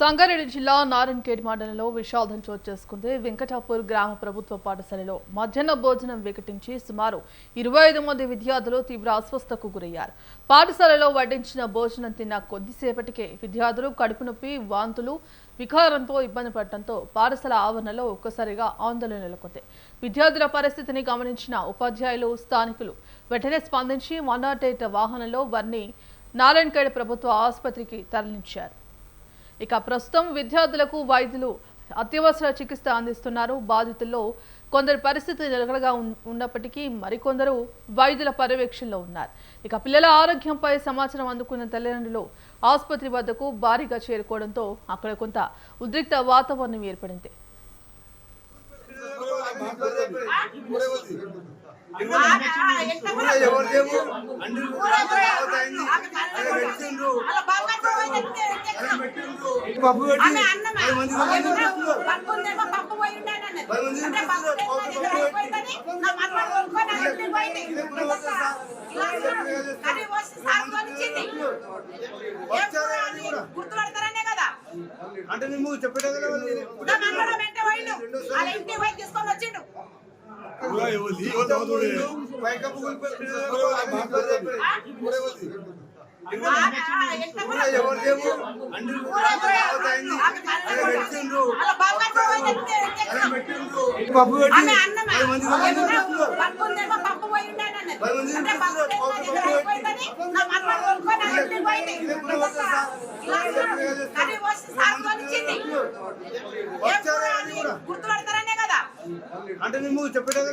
సంగారెడ్డి జిల్లా నారాయణఖేడ్ మండలంలో విషాదం చోటు చేసుకుంది. వెంకటాపూర్ గ్రామ ప్రభుత్వ పాఠశాలలో మధ్యాహ్న భోజనం వికటించి సుమారు 25 మంది విద్యార్థులు తీవ్ర అస్వస్థతకు గురయ్యారు. పాఠశాలలో వడ్డించిన భోజనం తిన్న కొద్దిసేపటికే విద్యార్థులు కడుపు నొప్పి, వాంతులు, వికారంతో ఇబ్బంది పడటంతో పాఠశాల ఆవరణలో ఒక్కసారిగా ఆందోళన నెలకొంది. విద్యార్థుల పరిస్థితిని గమనించిన ఉపాధ్యాయులు, స్థానికులు వెంటనే స్పందించి 108 వాహనంలో వారిని నారాయణఖేడ్ ప్రభుత్వ ఆసుపత్రికి తరలించారు. ఇక ప్రస్తుతం విద్యార్థులకు వైద్యులు అత్యవసర చికిత్స అందిస్తున్నారు. బాధితుల్లో కొందరు పరిస్థితి నిలకడగా ఉన్నప్పటికీ మరికొందరు వైద్యుల పర్యవేక్షణలో ఉన్నారు. ఇక పిల్లల ఆరోగ్యంపై సమాచారం అందుకున్న తల్లిదండ్రులు ఆసుపత్రి వద్దకు భారీగా చేరుకోవడంతో అక్కడ కొంత ఉద్రిక్త వాతావరణం ఏర్పడింది. గుర్తుపడతారనే కదా అంటే నువ్వు చెప్పేది తీసుకొని వచ్చిండు. గుర్తుపడతారనే కదా అంటే నువ్వు చెప్పేది